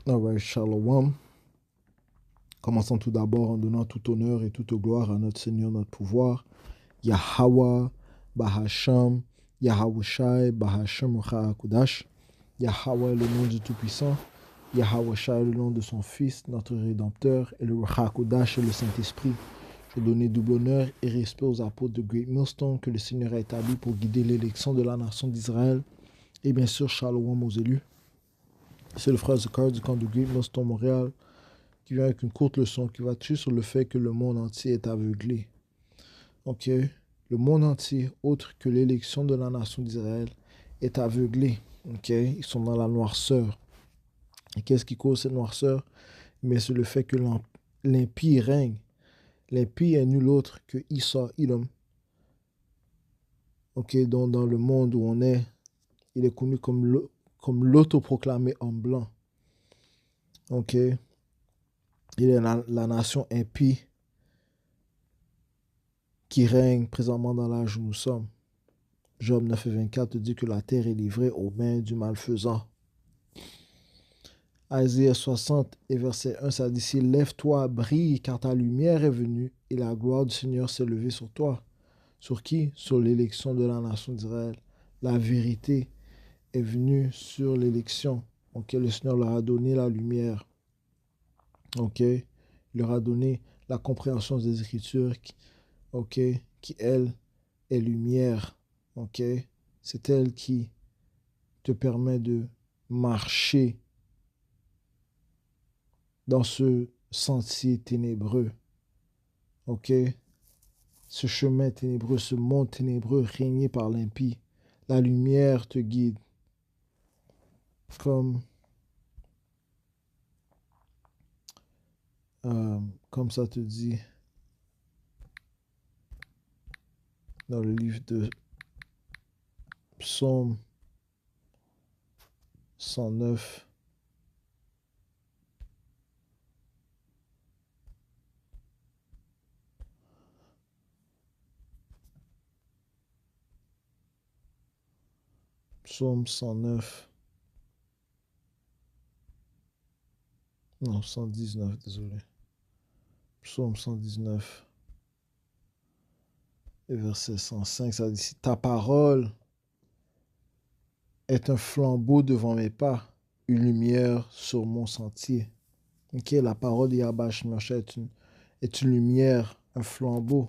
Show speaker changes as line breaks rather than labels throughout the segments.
Alright, Shalom. Commençons tout d'abord en donnant tout honneur et toute gloire à notre Seigneur, notre pouvoir, Yahweh, Bahasham, Yahweh Bahasham, Ruach Yahweh, le nom du Tout-Puissant, Yahweh Shai, le nom de son Fils, notre Rédempteur, et le Ruach et le Saint-Esprit. Je donne double honneur et respect aux apôtres de Great Millstone que le Seigneur a établi pour guider l'élection de la nation d'Israël. Et bien sûr, Shalom aux élus. C'est le frère Zakar du camp de Great Millstone Montréal, qui vient avec une courte leçon qui va tuer sur le fait que le monde entier est aveuglé. Ok, le monde entier, autre que l'élection de la nation d'Israël, est aveuglé. Ok, ils sont dans la noirceur. Et qu'est-ce qui cause cette noirceur? Mais c'est le fait que l'impie règne. L'impie est nul autre que Issa, Edom. Ok, donc dans le monde où on est, il est connu comme l'autoproclamé homme blanc. Ok, il est la nation impie qui règne présentement dans l'âge où nous sommes. Job 9 et 24 dit que la terre est livrée aux mains du malfaisant. Isaïe 60 et verset 1, ça dit ici, lève-toi, brille, car ta lumière est venue et la gloire du Seigneur s'est levée sur toi. Sur qui? Sur l'élection de la nation d'Israël. La vérité est venue sur l'élection. Ok, le Seigneur leur a donné la lumière. Ok, il leur a donné la compréhension des Écritures. Ok, qui elle est lumière. Ok, c'est elle qui te permet de marcher dans ce sentier ténébreux. Ok? Ce chemin ténébreux, ce monde ténébreux régné par l'impie. La lumière te guide. Comme, comme ça te dit dans le livre de Psaume 109. Psaume 109. Non, 119, désolé. Psaume 119 et verset 105, ça dit, ta parole est un flambeau devant mes pas, une lumière sur mon sentier. Ok, la parole de Yahweh Shemashah est une lumière, un flambeau.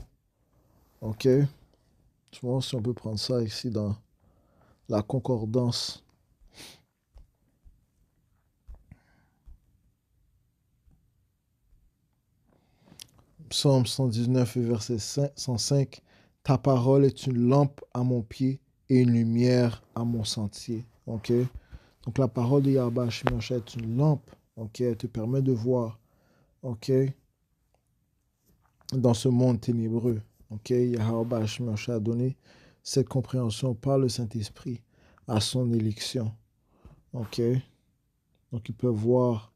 Ok, je pense si on peut prendre ça ici dans la concordance. Psaume 119 et verset 105. Ta parole est une lampe à mon pied et une lumière à mon sentier. Ok, donc la parole de Yahweh Shemashah est une lampe. Ok, elle te permet de voir. Ok, dans ce monde ténébreux. Ok, Yahweh Shemashah a donné cette compréhension par le Saint-Esprit à son élection. Ok, donc ils peuvent voir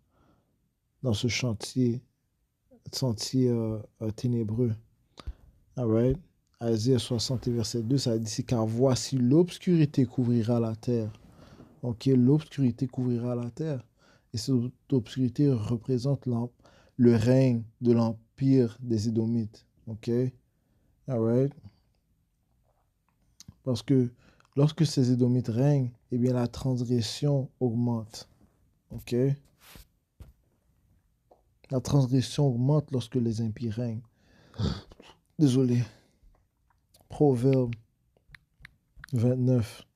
dans ce sentier ténébreux. Alright. Isaïe 60 verset 2, ça dit, car voici l'obscurité couvrira la terre. Ok, l'obscurité couvrira la terre. Et cette obscurité représente le règne de l'empire des Édomites. Ok, alright. Parce que lorsque ces Édomites règnent, eh bien la transgression augmente. Ok, la transgression augmente lorsque les impies règnent. Désolé. Proverbe 29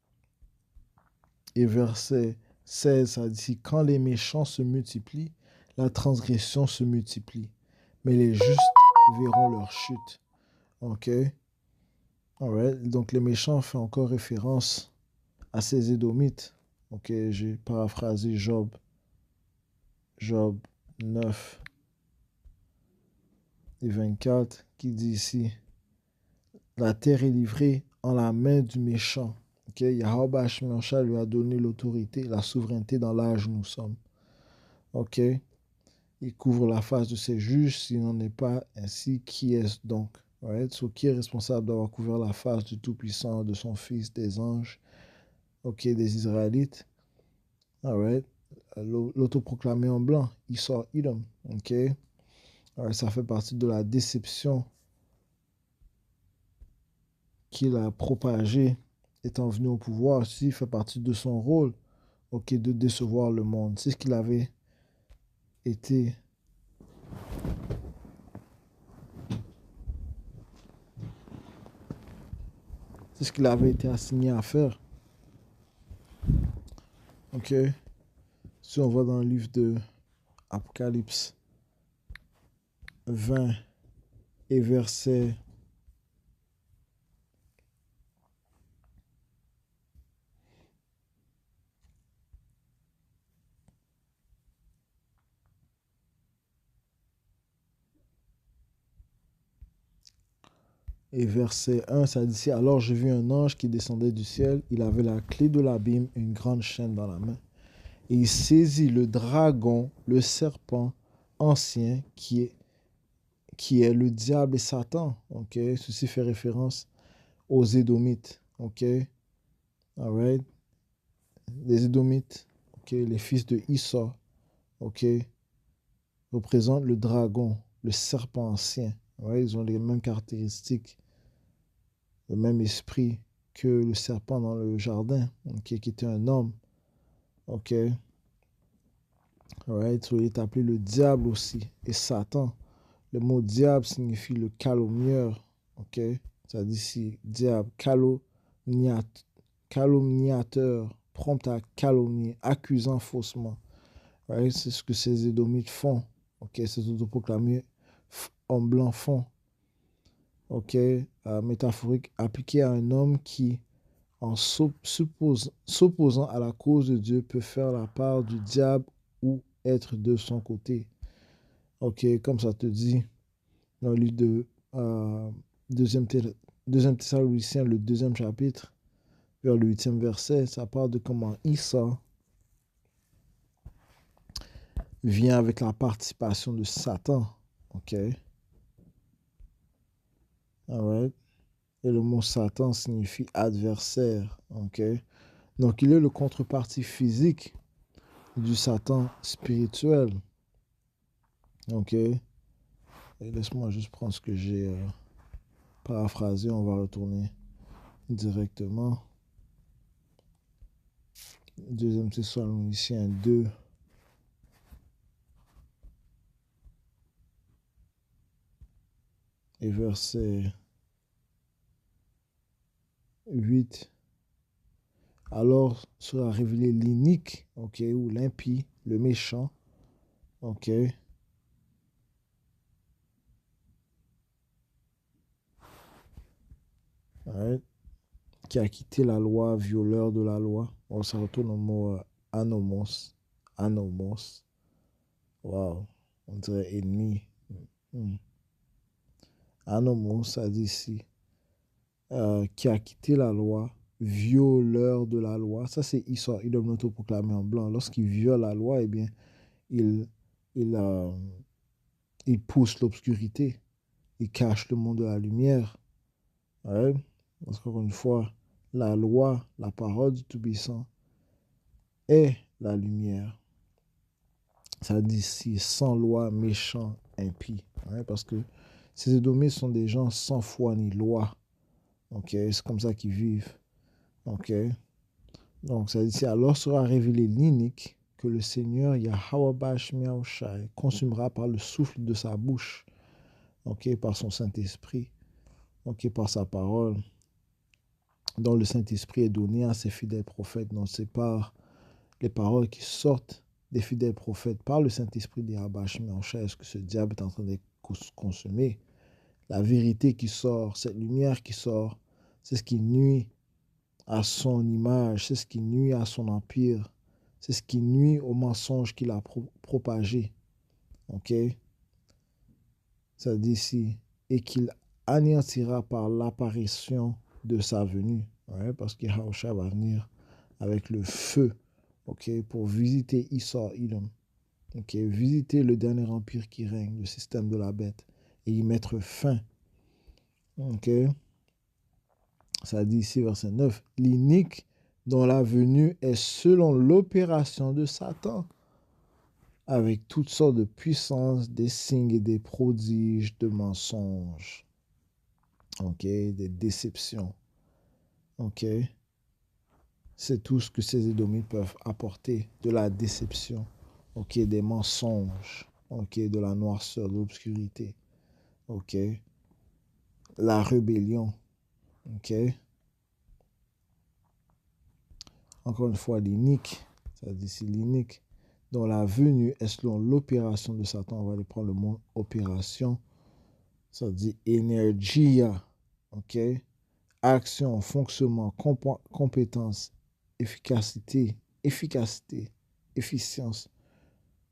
et verset 16, ça dit, quand les méchants se multiplient, la transgression se multiplie, mais les justes verront leur chute. Ok? Alright. Donc les méchants font encore référence à ces Édomites. Ok, j'ai paraphrasé Job 9 et 24 qui dit ici, la terre est livrée en la main du méchant. Okay? Yahweh Shemashah lui a donné l'autorité, la souveraineté dans l'âge où nous sommes. Ok? Il couvre la face de ses juges. S'il n'en est pas ainsi, qui est-ce donc? Right? So, qui est responsable d'avoir couvert la face du Tout-Puissant, de son Fils, des anges, ok, des Israélites? Alright? l'autoproclamé en blanc, Esau Edom. Ok? Ça fait partie de la déception qu'il a propagée étant venu au pouvoir. Aussi, fait partie de son rôle, ok, de décevoir le monde. C'est ce qu'il avait été. C'est ce qu'il avait été assigné à faire. Ok? Si on va dans le livre de Apocalypse 20 et verset et verset 1, ça dit ici, alors j'ai vu un ange qui descendait du ciel, il avait la clé de l'abîme et une grande chaîne dans la main. Et il saisit le dragon, le serpent ancien, qui est le diable et Satan. Okay? Ceci fait référence aux Édomites. Okay? All right? Les Édomites, okay? Les fils de Esau, okay? Représentent le dragon, le serpent ancien. Right? Ils ont les mêmes caractéristiques, le même esprit que le serpent dans le jardin, okay? Qui était un homme. Ok. Right? So, il est appelé le diable aussi et Satan. Le mot diable signifie le calomnieur. Ok? Ça dit ici, diable, calomniateur, prompt à calomnier, accusant faussement. Right? C'est ce que ces Édomites font. Ok? Ces autoproclamés hommes blancs font. Ok? Métaphorique, appliqué à un homme qui, en s'opposant à la cause de Dieu, peut faire la part du diable ou être de son côté. Ok? Comme ça te dit dans le livre de deuxième Thessaloniciens, le 2e chapitre, vers le 8e verset, ça parle de comment Esau vient avec la participation de Satan. Ok? Alright? Et le mot Satan signifie adversaire. Ok? Donc, il est le contrepartie physique du Satan spirituel. Ok? Et laisse-moi juste prendre ce que j'ai paraphrasé. On va retourner directement. 2e Thessaloniciens 2. Et verset 8. Alors sera révélé l'inique, ok, ou l'impie, le méchant, ok. Right. Qui a quitté la loi, violeur de la loi. On se retourne au mot anomos. Anomos. Wow. On dirait ennemi. Anomos, ça dit ici. Qui a quitté la loi, violeur de la loi. Ça, c'est Esau, il doit l'autoproclamer en blanc. Lorsqu'il viole la loi, eh bien, il, il, euh, il pousse l'obscurité. Il cache le monde de la lumière. Ouais? Parce qu'encore une fois, la loi, la parole du Tout-Puissant est la lumière. Ça dit ici, sans loi, méchant, impie. Ouais? Parce que ces Édomites sont des gens sans foi ni loi. Ok? C'est comme ça qu'ils vivent. Ok? Donc, ça dit ici, alors sera révélé l'inique que le Seigneur Yahweh Bash Miaoshai consumera par le souffle de sa bouche. Ok? Par son Saint-Esprit. Ok? Par sa parole. Dont le Saint-Esprit est donné à ses fidèles prophètes. Donc, c'est par les paroles qui sortent des fidèles prophètes par le Saint-Esprit des Habash Meanchais que ce diable est en train d'être consumé. La vérité qui sort, cette lumière qui sort, c'est ce qui nuit à son image, c'est ce qui nuit à son empire, c'est ce qui nuit au mensonge qu'il a propagé. Ok? Ça dit ici, et qu'il anéantira par l'apparition de sa venue. Ouais, parce que Yahushua va venir avec le feu, ok, pour visiter Esau Edom, ok, visiter le dernier empire qui règne, le système de la bête, et y mettre fin. Ok, ça dit ici, verset 9, l'inique dont la venue est selon l'opération de Satan. avec toutes sortes de puissances, des signes et des prodiges, de mensonges, ok, des déceptions, ok. C'est tout ce que ces Édomites peuvent apporter, de la déception, ok, des mensonges, ok, de la noirceur, de l'obscurité, ok, la rébellion, ok. Encore une fois, l'inique, ça dit c'est l'inique, dont la venue est selon l'opération de Satan. On va aller prendre le mot opération, ça dit énergia, ok, action, fonctionnement, compétence, efficacité, efficience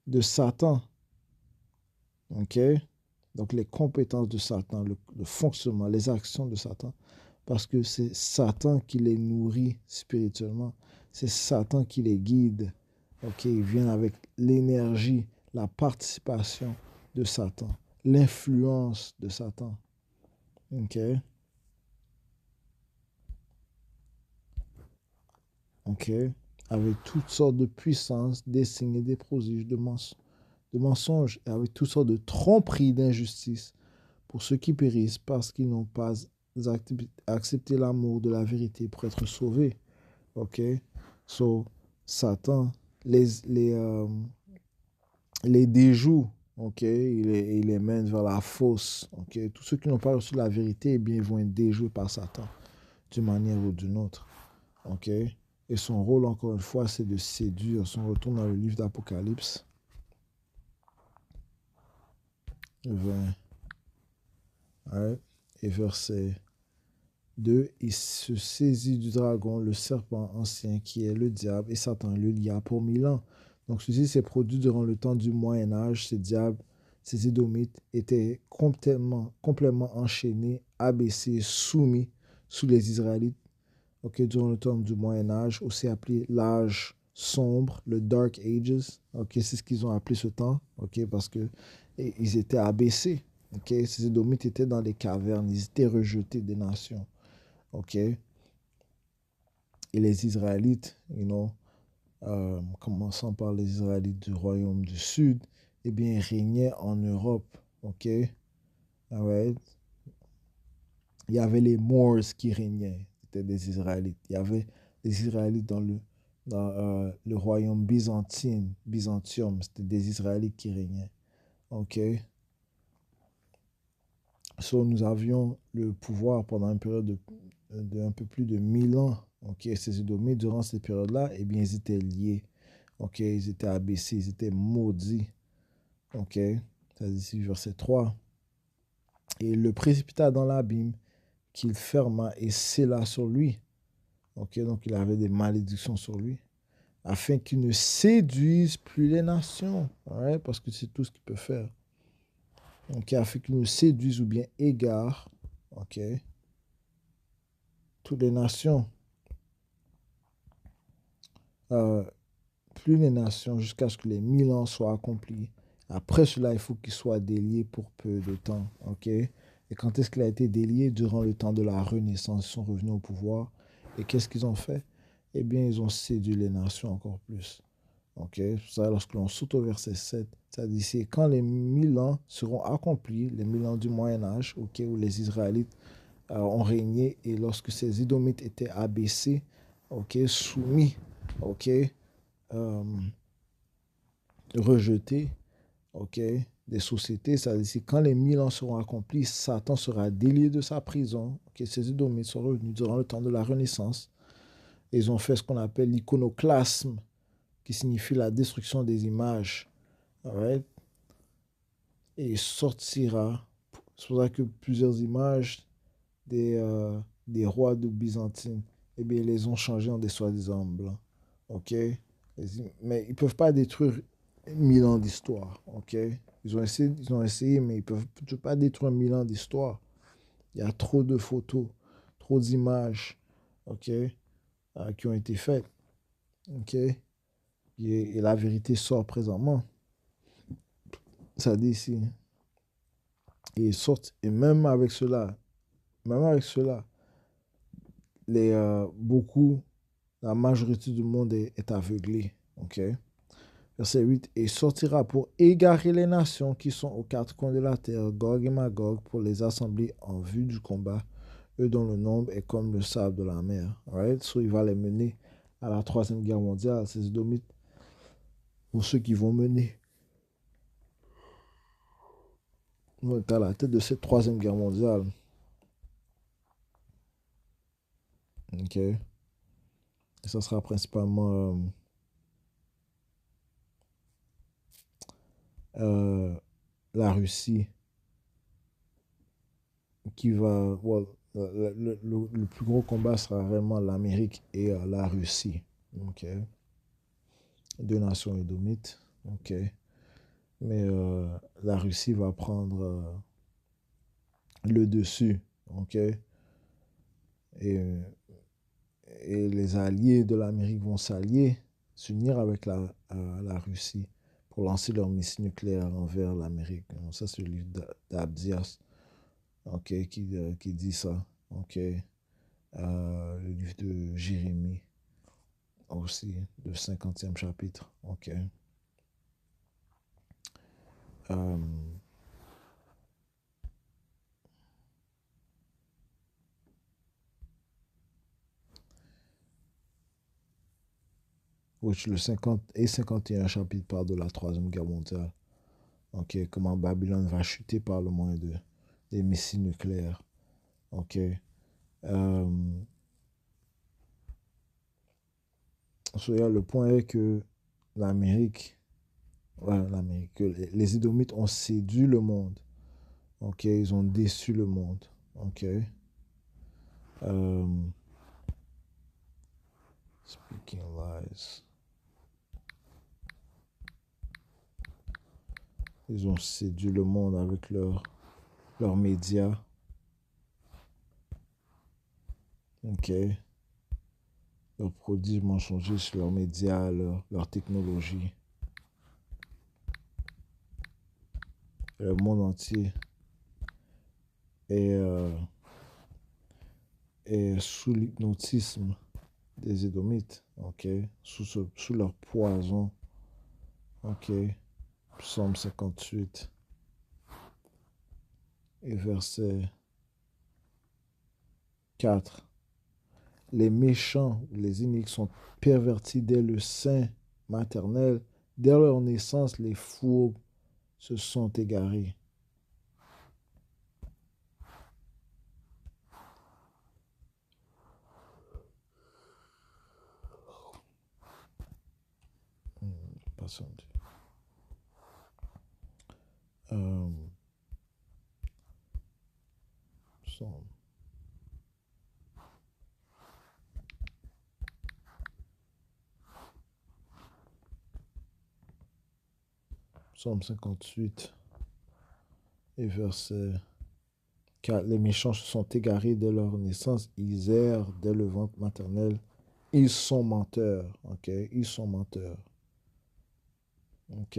de Satan, ok. Donc les compétences de Satan, le fonctionnement, les actions de Satan, parce que c'est Satan qui les nourrit spirituellement, c'est Satan qui les guide, ok. Ils viennent avec l'énergie, la participation de Satan, l'influence de Satan, ok. Ok, avec toutes sortes de puissances, des signes et des prodiges, de mensonges, et avec toutes sortes de tromperies d'injustice pour ceux qui périssent parce qu'ils n'ont pas accepté l'amour de la vérité pour être sauvés. Ok, so Satan les déjoue. Ok, il les mène vers la fosse. Ok, tous ceux qui n'ont pas reçu la vérité, eh bien, ils vont être déjoués par Satan d'une manière ou d'une autre. Ok, et son rôle, encore une fois, c'est de séduire. Si on retourne dans le livre d'Apocalypse 20, ouais, et verset 2, il se saisit du dragon, le serpent ancien, qui est le diable, et Satan le lia pour 1000 ans. Donc, ceci s'est produit durant le temps du Moyen-Âge. Ces diables, ces Édomites étaient complètement enchaînés, abaissés, soumis sous les Israélites. Ok, durant le temps du Moyen-Âge, aussi appelé l'âge sombre, le Dark Ages. Ok, c'est ce qu'ils ont appelé ce temps. Ok, parce que ils étaient abaissés. Ok, ces Édomites étaient dans les cavernes, ils étaient rejetés des nations. Ok, et les Israélites, commençant par les Israélites du royaume du Sud, eh bien, ils régnaient en Europe. Ok, alright. Il y avait les Moors qui régnaient, c'était des Israélites. Il y avait les Israélites dans le royaume Byzantium, c'était des Israélites qui régnaient. Ok. So, nous avions le pouvoir pendant une période de un peu plus de 1000 ans. Ok. Ces Édomites, durant cette période-là, eh bien, ils étaient liés. Ok. Ils étaient abaissés, ils étaient maudits. Ok. Ça dit ici, verset 3. Et le précipita dans l'abîme qu'il ferma et scella sur lui. Ok, donc il avait des malédictions sur lui, afin qu'il ne séduise plus les nations, right? Parce que c'est tout ce qu'il peut faire. Ok, afin qu'il ne séduise ou bien égare, ok, toutes les nations, euh, plus les nations, jusqu'à ce que les 1000 ans soient accomplis. Après cela, il faut qu'il soit délié pour peu de temps, ok. Et quand est-ce qu'il a été délié? Durant le temps de la Renaissance, ils sont revenus au pouvoir. Et qu'est-ce qu'ils ont fait? Eh bien, ils ont séduit les nations encore plus. Ok, ça, lorsque l'on saute au verset 7, ça dit c'est quand les 1000 ans seront accomplis, les 1000 ans du Moyen-Âge, ok, où les Israélites ont régné, et lorsque ces Édomites étaient abaissés, ok, soumis, ok, euh, rejetés, ok, des sociétés, ça dit c'est quand les 1000 ans seront accomplis, Satan sera délié de sa prison. Ok, ces Édomites sont revenus durant le temps de la Renaissance. Ils ont fait ce qu'on appelle l'iconoclasme, qui signifie la destruction des images. Alright? Et il sortira. C'est pour ça que plusieurs images des rois de Byzantine, eh bien, ils les ont changés en des soi-disant blancs. OK? Mais ils ne peuvent pas détruire 1000 ans d'histoire. OK? Ils ont essayé, mais ils ne peuvent pas détruire 1000 ans d'histoire. Il y a trop de photos, trop d'images, OK, qui ont été faites. OK? Et la vérité sort présentement. Ça dit ici. Et ils sortent. Et même avec cela, beaucoup, la majorité du monde est aveuglée. OK? Verset 8. Et sortira pour égarer les nations qui sont aux quatre coins de la terre, Gog et Magog, pour les assembler en vue du combat, eux dont le nombre est comme le sable de la mer. Right? So, il va les mener à la troisième guerre mondiale, ces Édomites, pour ceux qui vont mener. On est à la tête de cette troisième guerre mondiale. OK. Et ça sera principalement la Russie qui va... Well, le plus gros combat sera vraiment l'Amérique et la Russie. OK. Deux nations édomites. OK. Mais la Russie va prendre le dessus. OK. Et les alliés de l'Amérique vont s'unir avec la Russie pour lancer leur missile nucléaire envers l'Amérique. Ça, c'est le livre d'Abdias, okay, qui dit ça. Okay. Le livre de Jérémie aussi, le 50e chapitre. Okay. Le 50 et 51 chapitre parlent de la Troisième Guerre mondiale. Okay. Comment Babylone va chuter par le moyen des missiles nucléaires. OK. Le point est que l'Amérique, que les Édomites ont séduit le monde. OK. Ils ont déçu le monde. OK. Speaking lies. Ils ont séduit le monde avec leurs médias. OK. Leurs produits mensongers sur leurs médias, leur technologie. Le monde entier est sous l'hypnotisme des Édomites. OK. Sous leur poison. OK. Psaume 58 et verset 4. Les méchants, les iniques sont pervertis dès le sein maternel. Dès leur naissance, les fourbes se sont égarés. Passons. Psaume. Psaume 58 et verset 4. Les méchants se sont égarés dès leur naissance, ils errent dès le ventre maternel. Ils sont menteurs. OK? Ils sont menteurs. OK?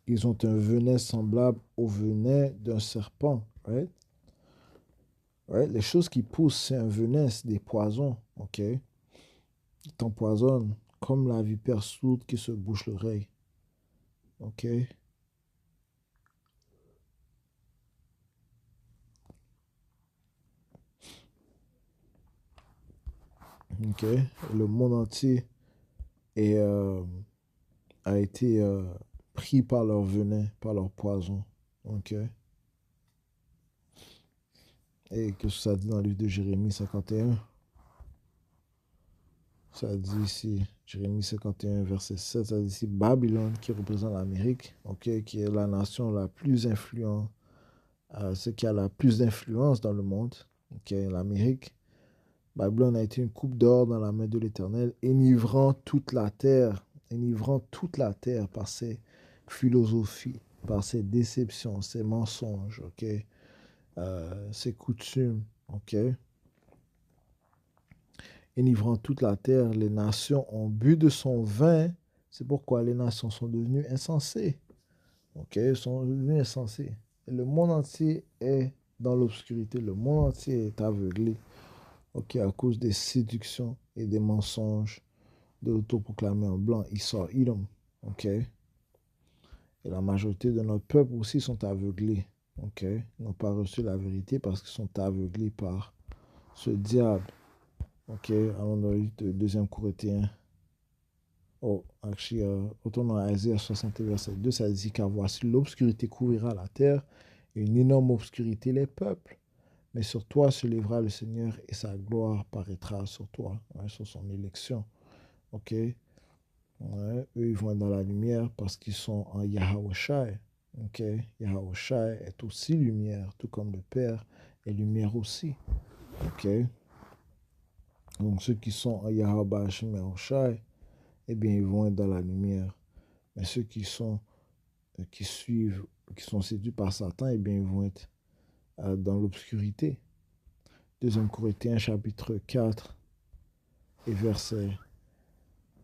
Ils ont un venin semblable au venin d'un serpent. Right? Right? Les choses qui poussent, c'est un venin, c'est des poisons. OK? Ils t'empoisonnent comme la vipère sourde qui se bouche l'oreille. OK? OK? Le monde entier a été pris par leur venin, par leur poison. OK? Et qu'est-ce que ça dit dans le livre de Jérémie 51? Ça dit ici, Jérémie 51, verset 7, ça dit ici, Babylone, qui représente l'Amérique, okay, qui est la nation la plus influente, ce qui a la plus d'influence dans le monde, okay, l'Amérique. Babylone a été une coupe d'or dans la main de l'Éternel, enivrant toute la terre par ses philosophies, par ses déceptions, ses mensonges, okay, ses coutumes, okay. Enivrant toute la terre, les nations ont bu de son vin. C'est pourquoi les nations sont devenues insensées. OK, sont devenues insensées. Et le monde entier est dans l'obscurité. Le monde entier est aveuglé, ok, à cause des séductions et des mensonges de l'autoproclamé en blanc, Esau, Edom, ok. Et la majorité de notre peuple aussi sont aveuglés, ok. Ils n'ont pas reçu la vérité parce qu'ils sont aveuglés par ce diable, ok. Allons dans le 2 Corinthiens. Oh, actually, retournons à Isaïe 60, verset 2, ça dit car voici l'obscurité couvrira la terre, et une énorme obscurité les peuples. Mais sur toi se lèvera le Seigneur et sa gloire paraîtra sur toi, ouais, sur son élection. Ok, ouais, eux ils vont être dans la lumière parce qu'ils sont en Yahawashi. Ok, Yahawashi est aussi lumière, tout comme le Père est lumière aussi. Ok, donc ceux qui sont en Yahawashi, eh bien ils vont être dans la lumière. Mais ceux qui suivent, qui sont séduits par Satan, eh bien ils vont être dans l'obscurité. 2 Corinthiens chapitre 4 et verset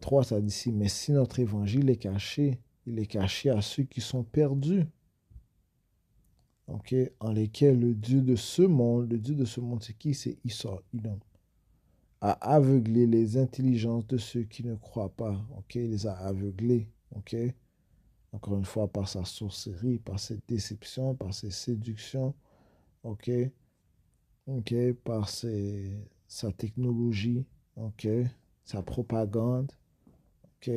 3, ça dit ici, mais si notre évangile est caché, il est caché à ceux qui sont perdus, ok, en lesquels le Dieu de ce monde, c'est qui? C'est Esau, Edom, a aveuglé les intelligences de ceux qui ne croient pas, ok, il les a aveuglés, ok, encore une fois par sa sorcellerie, par ses déceptions, par ses séductions, ok, ok, par sa technologie, ok, sa propagande, ok,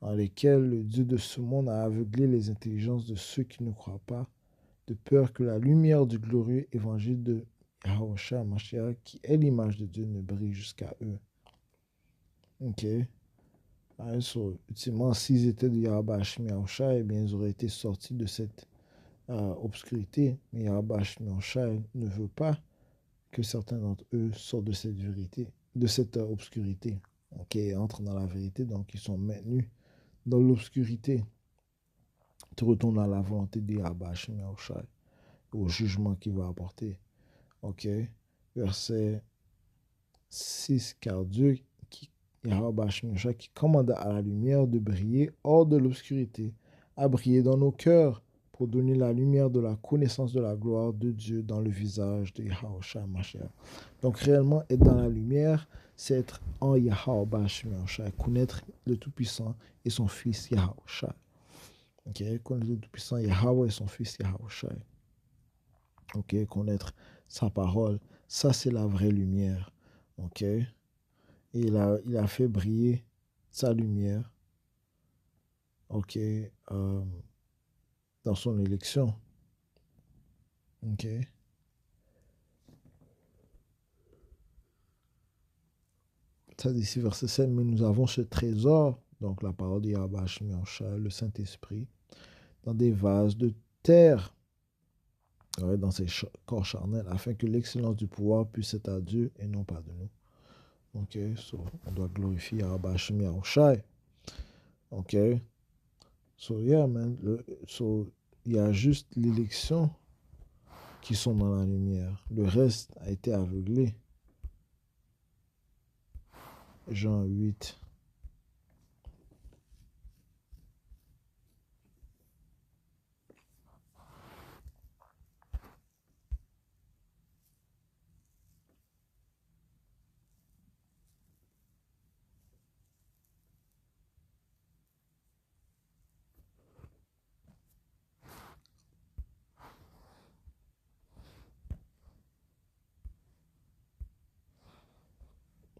en lesquels le Dieu de ce monde a aveuglé les intelligences de ceux qui ne croient pas, de peur que la lumière du glorieux évangile de Yahushua Mashiach, qui est l'image de Dieu, ne brille jusqu'à eux. Ok. Ultimement, s'ils étaient de Yahushua, eh bien, ils auraient été sortis de cette obscurité. Mais Yahushua ne veut pas que certains d'entre eux sortent de cette vérité, de cette obscurité. Ok, et entrent dans la vérité, donc ils sont maintenus dans l'obscurité. Tu retournes à la volonté de Yahweh au jugement qu'il va apporter. Ok. Verset 6, car Dieu, Yahweh qui commanda à la lumière de briller hors de l'obscurité, a brillé dans nos cœurs pour donner la lumière de la connaissance de la gloire de Dieu dans le visage de Yahushua Mashiach. Donc réellement, être dans la lumière, c'est être en Yahushua Mashiach, connaître le Tout-Puissant et son Fils Yahushua. Ok, connaître le Tout-Puissant Yahweh et son Fils Yahushua. Ok, connaître sa parole, ça c'est la vraie lumière. Ok, et il a fait briller sa lumière. Ok, dans son élection. Ok. Ça dit ici, verset 7, mais nous avons ce trésor, donc la parole de Yahweh, le Saint-Esprit, dans des vases de terre, dans ces corps charnels, afin que l'excellence du pouvoir puisse être à Dieu et non pas de nous. Ok, so on doit glorifier Yahweh Hashem Yahushai. Ok, so yeah, man. So il y a juste l'élection qui sont dans la lumière. Le reste a été aveuglé. Jean 8.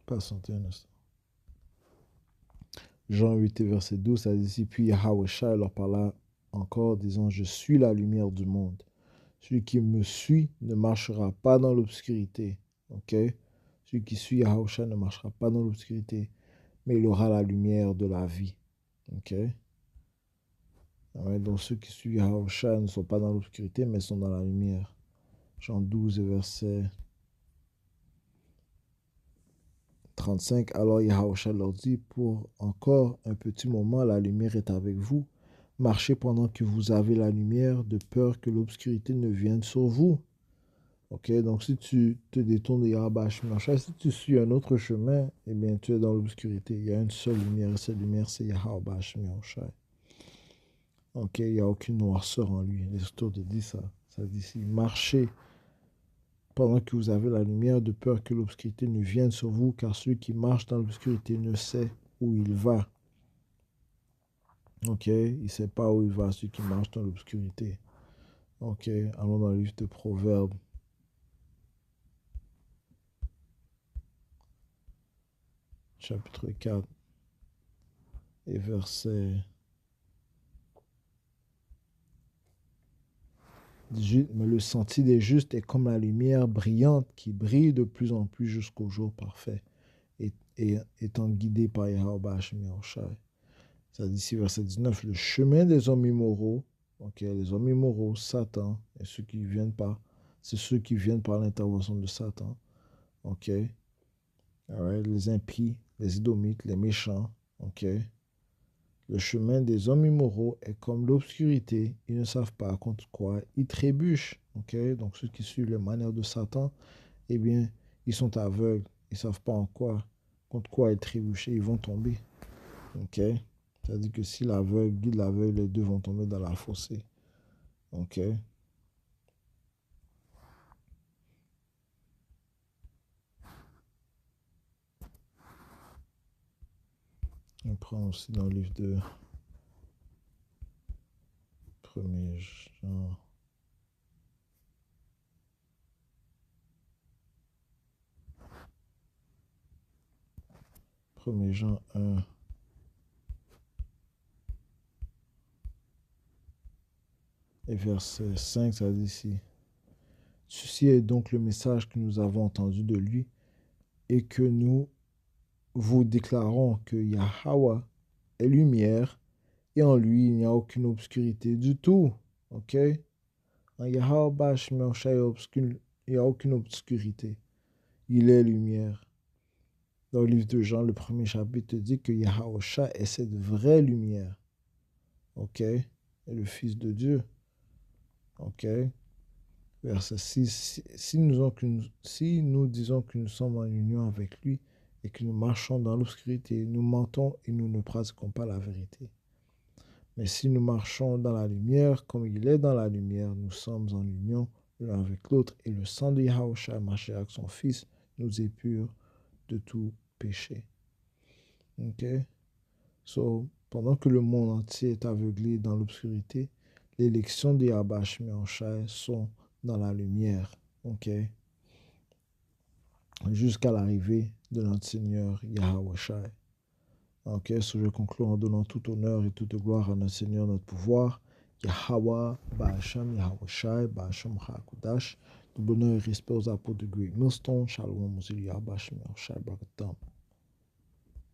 Patientez un instant. Jean 8 et verset 12, ça dit ici, puis Yahushua leur parla encore, disant, je suis la lumière du monde. Celui qui me suit ne marchera pas dans l'obscurité. Ok? Celui qui suit Yahushua ne marchera pas dans l'obscurité, mais il aura la lumière de la vie. Ok? Ouais, donc ceux qui suivent Yahushua ne sont pas dans l'obscurité, mais sont dans la lumière. Jean 12 et verset 35. Alors Yahushua leur dit, pour encore un petit moment, la lumière est avec vous. Marchez pendant que vous avez la lumière, de peur que l'obscurité ne vienne sur vous. Ok, donc si tu te détournes de Yahweh, si tu suis un autre chemin, eh bien tu es dans l'obscurité. Il y a une seule lumière, et cette lumière c'est Yahweh. Ok, il n'y a aucune noirceur en lui. Les Écritures te disent ça. Ça dit ici, marchez pendant que vous avez la lumière, de peur que l'obscurité ne vienne sur vous, car celui qui marche dans l'obscurité ne sait où il va. Ok, il ne sait pas où il va, celui qui marche dans l'obscurité. Ok, allons dans le livre de Proverbes. Chapitre 4 et verset 18. Mais le sentier des justes est comme la lumière brillante qui brille de plus en plus jusqu'au jour parfait, et étant guidé par Yahweh Hashem Yahushai. Ça dit ici, verset 19, le chemin des hommes immoraux, ok, les hommes immoraux, Satan, et ceux qui viennent pas, c'est ceux qui viennent par l'intervention de Satan, ok, alright, les impies, les édomites, les méchants, ok. Le chemin des hommes immoraux est comme l'obscurité, ils ne savent pas contre quoi ils trébuchent, ok. Donc ceux qui suivent les manières de Satan, eh bien, ils sont aveugles, ils ne savent pas en quoi, contre quoi ils trébuchent, ils vont tomber, ok. C'est-à-dire que si l'aveugle guide l'aveugle, les deux vont tomber dans la fossée. Ok. On prend aussi dans le livre de 1er Jean. 1er Jean 1. Et verset 5, ça dit ici. Ceci est donc le message que nous avons entendu de lui et que nous vous déclarons que Yahweh est lumière et en lui il n'y a aucune obscurité du tout. Ok? En Yahweh, il n'y a aucune obscurité. Il est lumière. Dans le livre de Jean, le premier chapitre dit que Yahusha est cette vraie lumière. Ok? Et le Fils de Dieu. Ok? Verset 6. Si nous disons que nous sommes en union avec lui et que nous marchons dans l'obscurité, nous mentons et nous ne pratiquons pas la vérité. Mais si nous marchons dans la lumière, comme il est dans la lumière, nous sommes en union l'un avec l'autre et le sang de Yahusha, Mashiach, son Fils, nous épure de tout péché. Ok? So, pendant que le monde entier est aveuglé dans l'obscurité, l'élection de Yahweh Shai sont dans la lumière. Ok? Jusqu'à l'arrivée de notre Seigneur Yahweh Shai. Ok? So, je conclue en donnant tout honneur et toute gloire à notre Seigneur, notre pouvoir. Yahweh, Ba'asham, Yahweh Shai, Ba'asham HaKudash. Tout bonheur et respect aux apôtres de Great Millstone. Shalom, Yahweh Shai, Barakatam.